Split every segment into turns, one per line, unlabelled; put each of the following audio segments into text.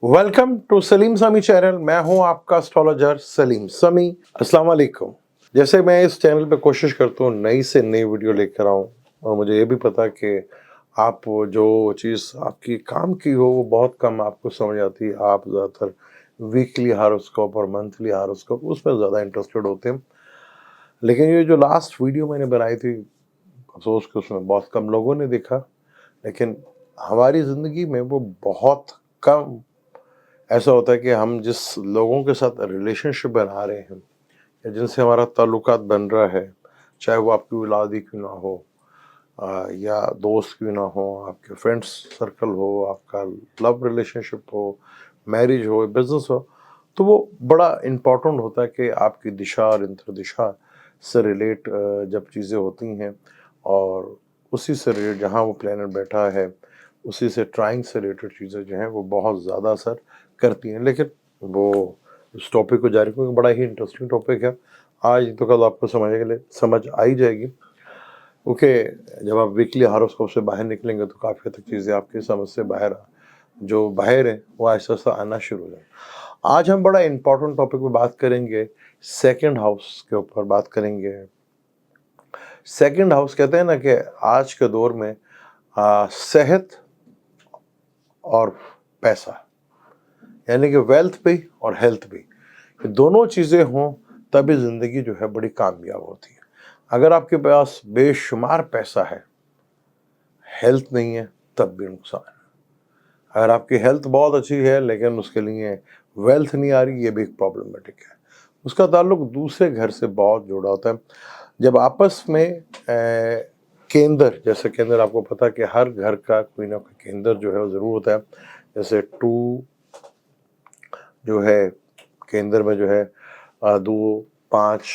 Welcome to Salim समी channel. मैं हूं आपका एस्ट्रोलॉजर सलीम समी। अस्सलाम वालेकुम। जैसे मैं इस चैनल पे कोशिश करता हूँ नई से नई वीडियो लेकर आऊँ, और मुझे ये भी पता कि आप जो चीज़ आपकी काम की हो वो बहुत कम आपको समझ आती है। आप ज़्यादातर वीकली हारोस्कोप और मंथली हारोस्कोप उसमें ज़्यादा इंटरेस्टेड होते हैं। लेकिन ये जो लास्ट वीडियो मैंने बनाई थी, अफसोस कि उसमें बहुत कम लोगों ने देखा, लेकिन हमारी ज़िंदगी में वो बहुत कम ऐसा होता है कि हम जिस लोगों के साथ रिलेशनशिप बना रहे हैं या जिनसे हमारा ताल्लुकात बन रहा है, चाहे वो आपकी औलाद ही क्यों ना हो, या दोस्त क्यों ना हो, आपके फ्रेंड्स सर्कल हो, आपका लव रिलेशनशिप हो, मैरिज हो, बिजनेस हो, तो वो बड़ा इम्पोर्टेंट होता है कि आपकी दिशा और अंतर्दिशा से रिलेट जब चीज़ें होती हैं, और उसी से रिलेट जहाँ वो प्लेनेट बैठा है उसी से ट्राइंग से रिलेटेड चीज़ें जो हैं वो बहुत ज़्यादा असर करती हैं। लेकिन वो उस टॉपिक को जारी क्योंकि बड़ा ही इंटरेस्टिंग टॉपिक है, आज तो कल आपको समझ आ ही जाएगी। ओके, जब आप वीकली हॉरोस्कोप से बाहर निकलेंगे तो काफ़ी हद तक चीज़ें आपकी समझ से बाहर जो बाहर है वो आहिस्ता आहिस्ता आना शुरू हो जाए। आज हम बड़ा इंपॉर्टेंट टॉपिक पे बात करेंगे, सेकंड हाउस के ऊपर बात करेंगे। सेकंड हाउस कहते हैं ना कि आज के दौर में सेहत और पैसा, यानी कि वेल्थ भी और हेल्थ भी, ये दोनों चीज़ें हों तभी ज़िंदगी जो है बड़ी कामयाब होती है। अगर आपके पास बेशुमार पैसा है, हेल्थ नहीं है, तब भी नुकसान है। अगर आपकी हेल्थ बहुत अच्छी है लेकिन उसके लिए वेल्थ नहीं आ रही, ये भी एक प्रॉब्लमेटिक है। उसका ताल्लुक दूसरे घर से बहुत जुड़ा होता है। जब आपस में केंद्र, जैसे केंद्र आपको पता है कि हर घर का कोई ना कोई केंद्र जो है वो ज़रूर होता है। जैसे 2 जो है केंद्र में जो है 2, 5,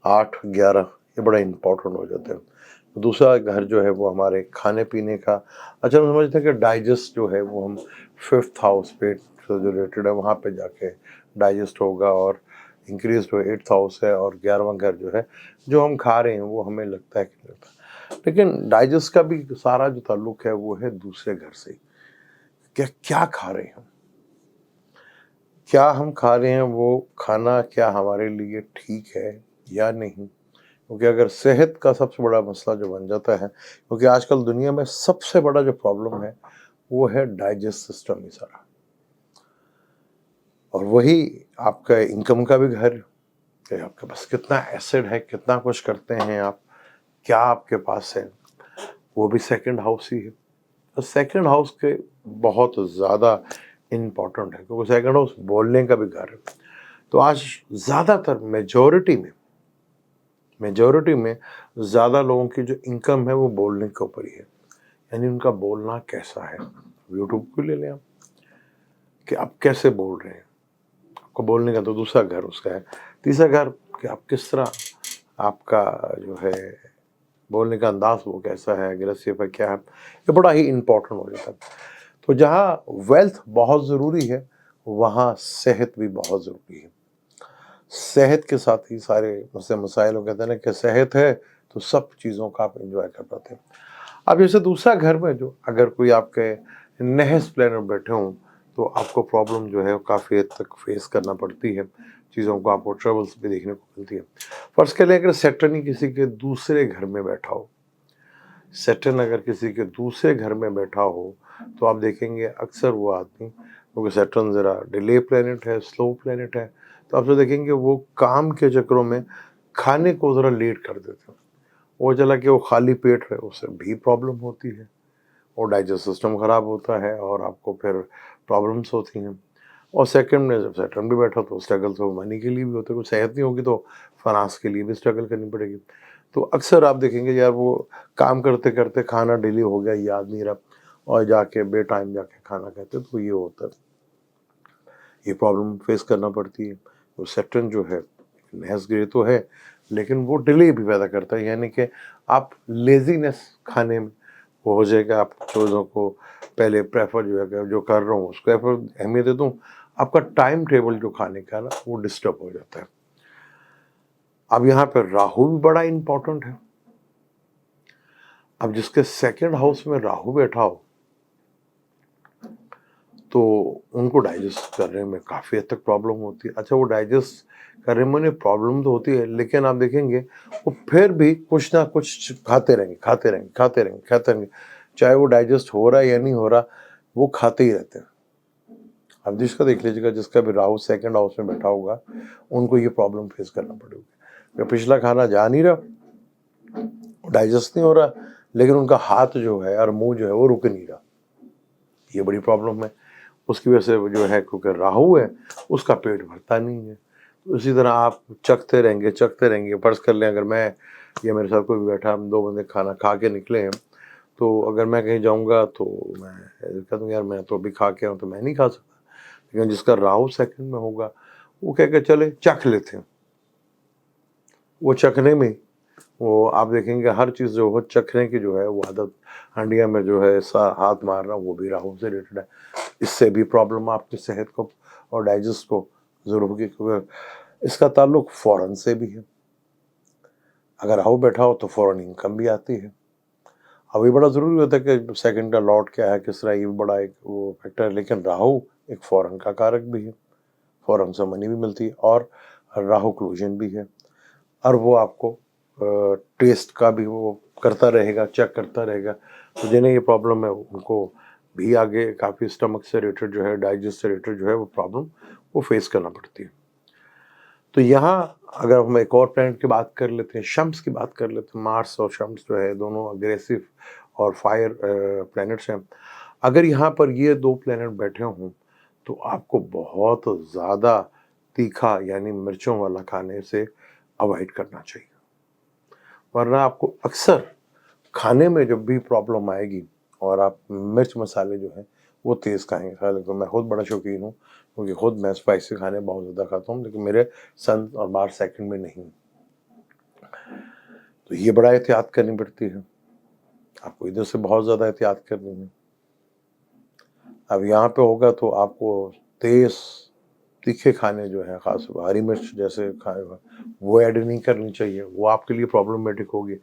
8, 11 ये बड़ा इम्पोर्टेंट हो जाते हैं। दूसरा घर जो है वो हमारे खाने पीने का, अच्छा हम समझते हैं कि डाइजेस्ट जो है वो हम 5th हाउस, पेट से जो रिलेटेड है वहाँ पे जाके डाइजेस्ट होगा, और इंक्रीज जो 8th हाउस है, और 11वां घर जो है जो हम खा रहे हैं वो हमें लगता है कि लगता है। लेकिन डाइजेस्ट का भी सारा जो ताल्लुक है वो है दूसरे घर से। क्या क्या खा रहे हैं हम, क्या हम खा रहे हैं, वो खाना क्या हमारे लिए ठीक है या नहीं। क्योंकि अगर सेहत का सबसे बड़ा मसला जो बन जाता है, क्योंकि आजकल दुनिया में सबसे बड़ा जो प्रॉब्लम है वो है डाइजेस्ट सिस्टम ही सारा, और वही आपका इनकम का भी घर, कि आपके पास कितना एसेट है, कितना कुछ करते हैं आप, क्या आपके पास है, वो भी सेकंड हाउस ही है। तो सेकंड हाउस के बहुत ज़्यादा इम्पोर्टेंट है, क्योंकि सेकंड हाउस बोलने का भी घर है। तो आज ज़्यादातर मेजॉरिटी में ज़्यादा लोगों की जो इनकम है वो बोलने के ऊपर ही है, यानी उनका बोलना कैसा है। यूट्यूब को ले लें आप, कि आप कैसे बोल रहे हैं। आपको बोलने का तो दूसरा घर उसका है, तीसरा घर कि आप किस तरह, आपका जो है बोलने का अंदाज वो कैसा है, अग्रेसिव है क्या है, ये बड़ा ही इम्पोर्टेंट हो जाता है। तो जहाँ वेल्थ बहुत ज़रूरी है वहाँ सेहत भी बहुत ज़रूरी है। सेहत के साथ ही सारे मसाइल हो, कहते हैं ना कि सेहत है तो सब चीज़ों का आप एंजॉय कर पाते हैं। अब जैसे दूसरा घर में जो अगर कोई आपके नहस प्लेनेट बैठे हों तो आपको प्रॉब्लम जो है वो काफ़ी हद तक फेस करना पड़ती है, चीज़ों को आपको ट्रबल्स भी देखने को मिलती है। फर्ज के लिए अगर सैटर्न ही किसी के दूसरे घर में बैठा हो, सैटर्न अगर किसी के दूसरे घर में बैठा हो तो आप देखेंगे अक्सर वो आदमी, क्योंकि सैटर्न ज़रा डिले प्लेनेट है, स्लो प्लेनेट है, तो आप जो देखेंगे वो काम के चक्करों में खाने को ज़रा लेट कर देते हैं। वो चला कि वो खाली पेट है, उससे भी प्रॉब्लम होती है, और डाइजेस्ट सिस्टम ख़राब होता है और आपको फिर प्रॉब्लम्स होती हैं। और सेकंड में जब सैटर्न भी बैठा तो स्ट्रगल तो मनी के लिए भी होते हैं, कुछ सेहत नहीं होगी तो फाइनेंस के लिए भी स्ट्रगल करनी पड़ेगी। तो अक्सर आप देखेंगे यार वो काम करते करते खाना डिले हो गया, याद नहीं रहा, और जाके बे टाइम जाके खाना खाते, तो ये होता है, ये प्रॉब्लम फेस करना पड़ती है। तो सैटर्न जो है नहस ग्रह तो है, लेकिन वो डिले भी पैदा करता है, यानी कि आप लेजीनेस खाने में वो हो जाएगा। आप चीज़ों को पहले प्रेफर जो है जो कर रहा हूँ उसको अहमियत दे दूँ, आपका टाइम टेबल जो खाने का ना वो डिस्टर्ब हो जाता है। अब यहाँ पर राहु भी बड़ा इंपॉर्टेंट है। अब जिसके सेकंड हाउस में राहु बैठा हो तो उनको डाइजेस्ट करने में काफ़ी हद तक प्रॉब्लम होती है। अच्छा, वो डाइजेस्ट करने में उन्हें प्रॉब्लम तो होती है, लेकिन आप देखेंगे वो फिर भी कुछ ना कुछ खाते रहेंगे, खाते रहेंगे, खाते रहेंगे, खाते रहेंगे। चाहे वो डाइजेस्ट हो रहा है या नहीं हो रहा, वो खाते ही रहते हैं। अब जिसका देख लीजिएगा, जिसका भी राहु सेकंड हाउस में बैठा होगा, उनको ये प्रॉब्लम फेस करना पड़ेगी। पिछला खाना जा नहीं रहा, डाइजेस्ट नहीं हो रहा, लेकिन उनका हाथ जो है और मुंह जो है वो रुक नहीं रहा। ये बड़ी प्रॉब्लम है। उसकी वजह से जो है, क्योंकि राहु है, उसका पेट भरता नहीं है। तो इसी तरह आप चखते रहेंगे। फर्ज कर लें, अगर मैं या मेरे साथ कोई भी बैठा, हम दो बंदे खाना खा के निकले हैं, तो अगर मैं कहीं जाऊंगा तो मैं कहता हूँ यार मैं तो अभी खा के आऊँ, तो मैं नहीं खा सकता। लेकिन जिसका राहु सेकंड में होगा, वो कह के चले चख लेते हैं। वो चखने में, वो आप देखेंगे हर चीज़ जो हो चखने की जो है वो आदत, हंडिया में जो है हाथ मारना, वो भी राहु से रिलेटेड है। इससे भी प्रॉब्लम आपकी सेहत को और डाइजेस्ट को जरूर होगी, क्योंकि इसका ताल्लुक फॉरेन से भी है। अगर राहु बैठा हो तो फॉरेन इनकम भी आती है। अब ये बड़ा ज़रूरी होता है कि सेकंड का लॉर्ड क्या है, किस तरह, ये भी बड़ा एक वो फैक्टर है। लेकिन राहु एक फॉरेन का कारक भी है, फॉरेन से मनी भी मिलती है, और राहु क्लूजन भी है। और वो आपको टेस्ट का भी वो करता रहेगा, चेक करता रहेगा। तो जिन्हें ये प्रॉब्लम है, उनको भी आगे काफ़ी स्टमक से रिलेटेड जो है, डाइजेस्ट से रिलेटेड जो है वो प्रॉब्लम वो फेस करना पड़ती है। तो यहाँ अगर हम एक और प्लैनेट की बात कर लेते हैं, शम्स की बात कर लेते हैं, मार्स और शम्स जो है दोनों अग्रेसिव और फायर प्लैनेट्स हैं। अगर यहाँ पर ये दो प्लैनेट बैठे हों, तो आपको बहुत ज़्यादा तीखा यानी मिर्चों वाला खाने से अवॉइड करना चाहिए, वरना आपको अक्सर खाने में जब भी प्रॉब्लम आएगी और आप मिर्च मसाले जो हैं वो तेज़ खाएंगे। हालांकि मैं खुद बड़ा शौकीन हूँ, क्योंकि खुद मैं स्पाइसी खाने बहुत ज़्यादा खाता हूँ, लेकिन मेरे सन और मार्च सेकंड में नहीं। तो ये बड़ा एहतियात करनी पड़ती है, आपको इधर से बहुत ज़्यादा एहतियात करनी है। अब यहाँ पे होगा तो आपको तेज़ तीखे खाने जो है, ख़ास हरी मिर्च जैसे खाए वो ऐड नहीं करनी चाहिए, वो आपके लिए प्रॉब्लमेटिक होगी।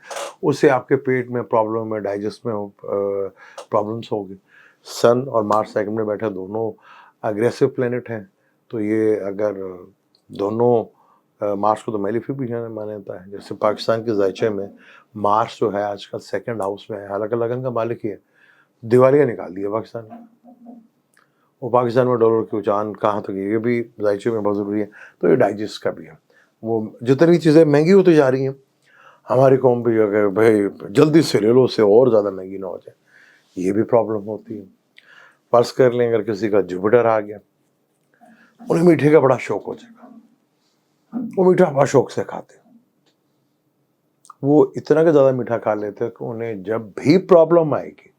उससे आपके पेट में प्रॉब्लम है, डाइजेस्ट में प्रॉब्लम्स होगी। सन और मार्स सेकंड में बैठे दोनों अग्रेसिव प्लेनेट हैं, तो ये अगर दोनों मार्स को तो मेलेफिक भी माना जाता है। जैसे पाकिस्तान के जायचे में मार्स जो है आजकल सेकंड हाउस में है, हालांकि लगन का मालिक ही है। दिवालिया निकाल दिया पाकिस्तान ने। वो पाकिस्तान में डॉलर की उछाल कहाँ तक है, ये भी जायचे में बहुत ज़रूरी है। तो ये डाइजेस्ट का भी है। वो जितनी चीज़ें महंगी होती जा रही हैं, हमारी कौम भी अगर भाई जल्दी से ले लो, उससे और ज़्यादा महंगी ना हो जाए, ये भी प्रॉब्लम होती है। फर्ज कर लें अगर किसी का जुपिटर आ गया, उन्हें मीठे का बड़ा शौक हो जाएगा, वो मीठा बड़ा शौक से खाते हैं। वो इतना का ज़्यादा मीठा खा लेते हैं कि उन्हें जब भी प्रॉब्लम आएगी,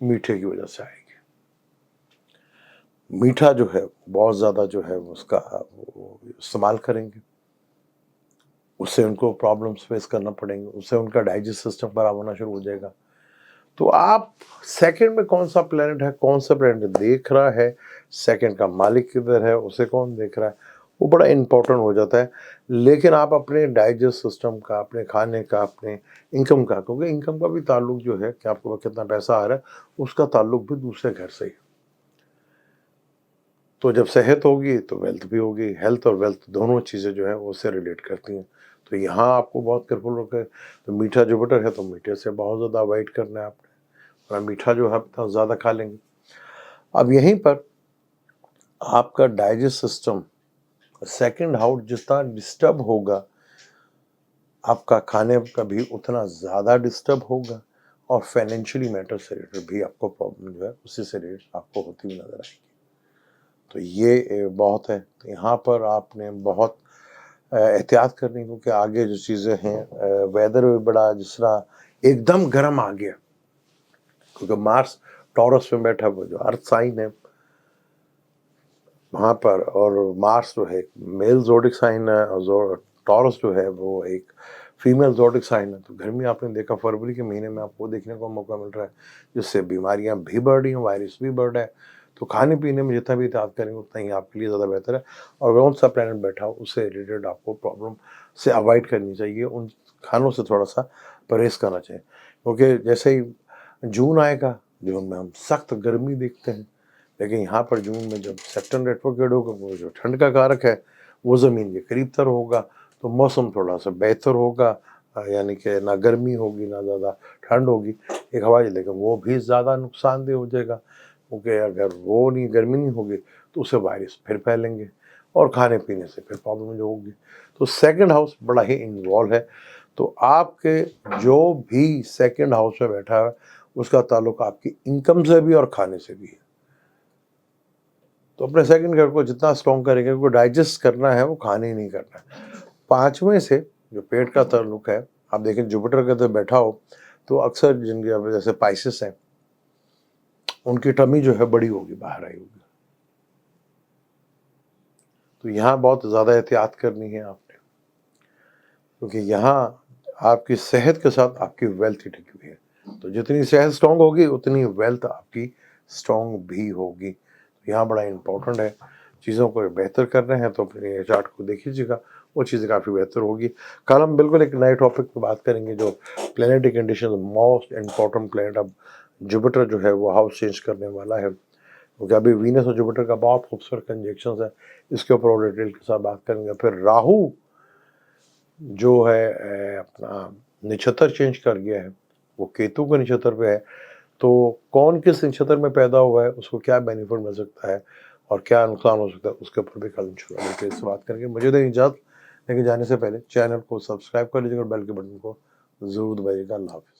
मीठे की वजह से आएगी। मीठा जो है बहुत ज़्यादा जो है उसका वो इस्तेमाल करेंगे, उससे उनको प्रॉब्लम्स फेस करना पड़ेंगे, उससे उनका डाइजेस्ट सिस्टम खराब होना शुरू हो जाएगा। तो आप सेकंड में कौन सा प्लेनेट है, कौन सा प्लेनेट देख रहा है, सेकंड का मालिक किधर है, उसे कौन देख रहा है, वो बड़ा इंपॉर्टेंट हो जाता है। लेकिन आप अपने डाइजेस्ट सिस्टम का, अपने खाने का, अपने इनकम का, क्योंकि इनकम का भी ताल्लुक जो है कि आपके पास कितना पैसा आ रहा है, उसका ताल्लुक भी दूसरे घर से ही। तो जब सेहत होगी तो वेल्थ भी होगी, हेल्थ और वेल्थ दोनों चीज़ें जो है वो उससे रिलेट करती हैं। तो यहाँ आपको बहुत केयरफुल होकर, तो मीठा जुपिटर है तो मीठे से बहुत ज़्यादा अवॉइड करना है आपने, वरना मीठा जो है आप ज़्यादा खा लेंगे। अब यहीं पर आपका डाइजेस्ट सिस्टम सेकंड हाउस जितना डिस्टर्ब होगा, आपका खाने का भी उतना ज़्यादा डिस्टर्ब होगा, और फाइनेंशियली मैटर से रिलेटेड भी आपको प्रॉब्लम जो है उसी से रिलेटेड आपको होती हुई नजर आएगी। तो ये बहुत है। तो यहाँ पर आपने बहुत एहतियात करनी, क्योंकि आगे जो चीज़ें हैं, वेदर भी बड़ा जिस तरह एकदम गर्म आ गया, क्योंकि मार्स टॉरस में बैठा हुआ जो अर्थ साइन है वहाँ पर, और मार्स जो है मेल जोडिक साइन है, और टॉरस जो है वो एक फीमेल जोडिक साइन है। तो गर्मी आपने देखा फरवरी के महीने में आपको देखने को मौका मिल रहा है, जिससे बीमारियाँ भी बढ़ रही हैं, वायरस भी बढ़ रहा है। तो खाने पीने में जितना भी एहतियात करेंगे उतना ही आपके लिए ज़्यादा बेहतर है। और कौन सा प्लैनेट बैठा हो उससे रिलेटेड आपको प्रॉब्लम से अवॉइड करनी चाहिए, उन खानों से थोड़ा सा परहेज करना चाहिए। क्योंकि जैसे ही जून आएगा, जून में हम सख्त गर्मी देखते हैं, लेकिन यहाँ पर जून में जब सेक्टन रेट्रोग्रेड होगा, वो जो ठंड का कारक है वो ज़मीन के करीब तर होगा, तो मौसम थोड़ा सा बेहतर होगा, यानी कि ना गर्मी होगी ना ज़्यादा ठंड होगी। एक हवा लेकिन वो भी ज़्यादा नुकसानदेह हो जाएगा, क्योंकि अगर वो नहीं, गर्मी नहीं होगी तो उससे वायरस फिर फैलेंगे और खाने पीने से फिर प्रॉब्लम जो होगी। तो सेकंड हाउस बड़ा ही इन्वॉल्व है। तो आपके जो भी सेकंड हाउस में बैठा है उसका ताल्लुक आपकी इनकम से भी और खाने से भी है। तो अपने सेकंड घर को जितना स्ट्रॉन्ग करेंगे, क्योंकि डाइजेस्ट करना है, वो खाने ही नहीं करना है। पांचवें से जो पेट का ताल्लुक है, आप देखें जुपिटर के अंदर बैठा हो तो अक्सर जिनके जैसे पाइसेस हैं उनकी टमी जो है बड़ी होगी, बाहर आई होगी। तो यहाँ बहुत ज़्यादा एहतियात करनी है आपने, क्योंकि यहाँ आपकी सेहत के साथ आपकी वेल्थ ही टिकी हुई है। तो जितनी सेहत स्ट्रांग होगी उतनी वेल्थ आपकी स्ट्रांग भी होगी। तो यहाँ बड़ा इम्पोर्टेंट है, चीज़ों को बेहतर कर रहे हैं तो अपने चार्ट को देख लीजिएगा, वो चीज़ें काफ़ी बेहतर होगी। कल हम बिल्कुल एक नए टॉपिक पे बात करेंगे, जो planetary condition, most important planet अब जुपिटर जो है वो हाउस चेंज करने वाला है, क्योंकि अभी वीनस और जुपिटर का बहुत खूबसूरत कंजक्शन है। इसके ऊपर और डिटेल के साथ बात करेंगे। फिर राहु जो है अपना नक्षत्र चेंज कर गया है, वो केतु के नक्षत्र पे है। तो कौन किस नक्षत्र में पैदा हुआ है, उसको क्या बेनिफिट मिल सकता है और क्या नुकसान हो सकता है, उसके ऊपर भी कल इंशाल्लाह डिटेल से बात करेंगे। मुझे दें इजाज़त, लेकिन जाने से पहले चैनल को सब्सक्राइब कर लीजिएगा और बेल के बटन को ज़रूर दबाइएगा। अल्लाह हाफ़िज़।